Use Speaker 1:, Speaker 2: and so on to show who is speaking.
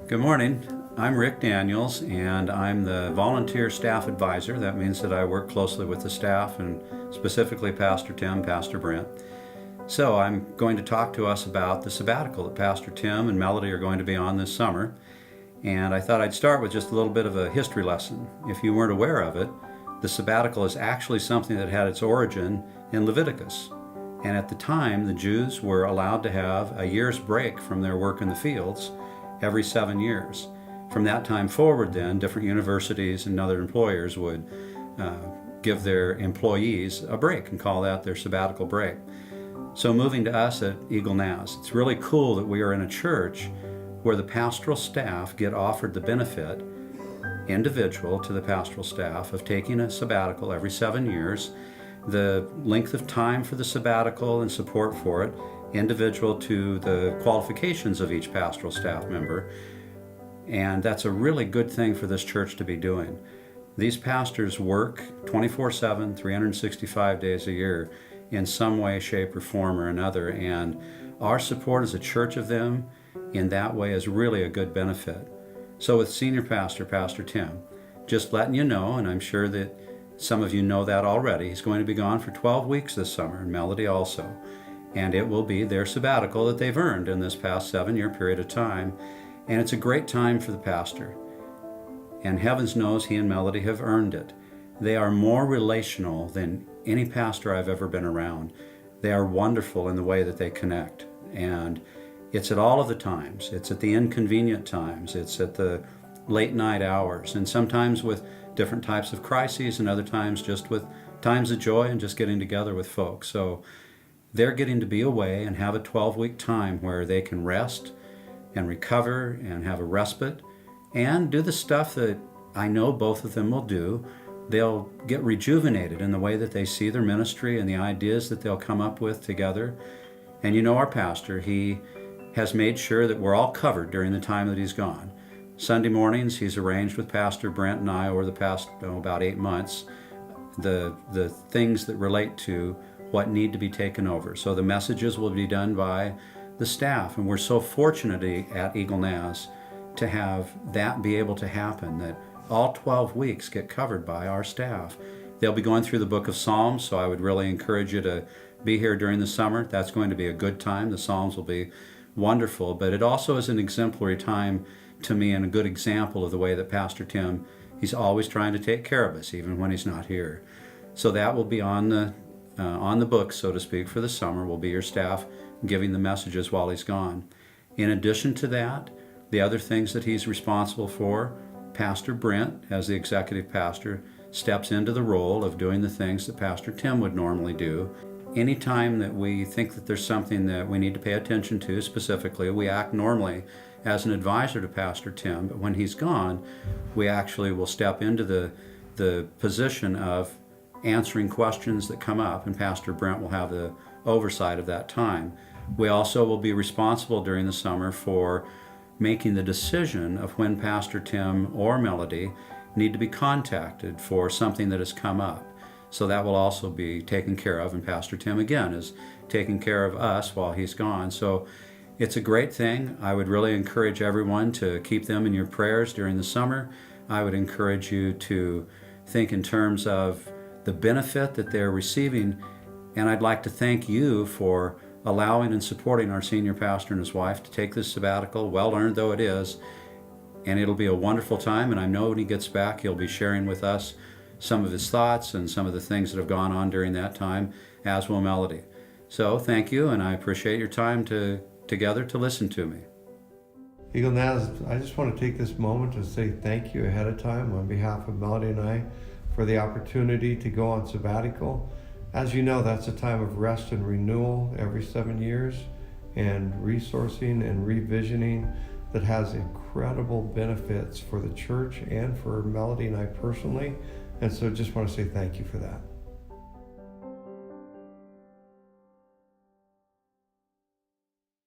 Speaker 1: Good morning. I'm Rick Daniels, and I'm the volunteer staff advisor. That means that I work closely with the staff, and specifically Pastor Tim, Pastor Brent. So I'm going to talk to us about the sabbatical that Pastor Tim and Melody are going to be on this summer. And I thought I'd start with just a little bit of a history lesson. If you weren't aware of it, the sabbatical is actually something that had its origin in Leviticus. And at the time, the Jews were allowed to have a year's break from their work in the fields every 7 years. From that time forward then, different universities and other employers would give their employees a break and call that their sabbatical break. So moving to us at EagleNaz, it's really cool that we are in a church where the pastoral staff get offered the benefit, individual to the pastoral staff, of taking a sabbatical every 7 years. The length of time for the sabbatical and support for it, individual to the qualifications of each pastoral staff member. And that's a really good thing for this church to be doing. These pastors work 24/7, 365 days a year in some way, shape, or form or another. And our support as a church of them in that way is really a good benefit. So with Senior Pastor, Pastor Tim, just letting you know, and I'm sure that some of you know that already, he's going to be gone for 12 weeks this summer, and Melody also. And it will be their sabbatical that they've earned in this past 7-year period of time. And it's a great time for the pastor. And heavens knows he and Melody have earned it. They are more relational than any pastor I've ever been around. They are wonderful in the way that they connect. And it's at all of the times. It's at the inconvenient times. It's at the late night hours. And sometimes with different types of crises, and other times just with times of joy and just getting together with folks. So they're getting to be away and have a 12-week time where they can rest and recover and have a respite and do the stuff that I know both of them will do. They'll get rejuvenated in the way that they see their ministry and the ideas that they'll come up with together. And you know our pastor, he has made sure that we're all covered during the time that he's gone. Sunday mornings, he's arranged with Pastor Brent and I over the past about 8 months the things that relate to what need to be taken over. So the messages will be done by the staff, and we're so fortunate at EagleNaz to have that be able to happen, that all 12 weeks get covered by our staff. They'll be going through the book of Psalms, so I would really encourage you to be here during the summer. That's going to be a good time. The Psalms will be wonderful, but it also is an exemplary time to me and a good example of the way that Pastor Tim, he's always trying to take care of us, even when he's not here. So that will be on the books, so to speak, for the summer. Will be your staff giving the messages while he's gone. In addition to that, the other things that he's responsible for, Pastor Brent, as the executive pastor, steps into the role of doing the things that Pastor Tim would normally do. Anytime that we think that there's something that we need to pay attention to specifically, we act normally as an advisor to Pastor Tim, but when he's gone, we actually will step into the position of answering questions that come up, and Pastor Brent will have the oversight of that time. We also will be responsible during the summer for making the decision of when Pastor Tim or Melody need to be contacted for something that has come up. So that will also be taken care of, and Pastor Tim again is taking care of us while he's gone. So it's a great thing. I would really encourage everyone to keep them in your prayers during the summer. I would encourage you to think in terms of the benefit that they're receiving, and I'd like to thank you for allowing and supporting our senior pastor and his wife to take this sabbatical, well-earned though it is, and it'll be a wonderful time. And I know when he gets back, he'll be sharing with us some of his thoughts and some of the things that have gone on during that time, as will Melody. So thank you, and I appreciate your time together to listen to me.
Speaker 2: EagleNaz, I just want to take this moment to say thank you ahead of time on behalf of Melody and I for the opportunity to go on sabbatical. As you know, that's a time of rest and renewal every 7 years, and resourcing and revisioning that has incredible benefits for the church and for Melody and I personally. And so just want to say thank you for that.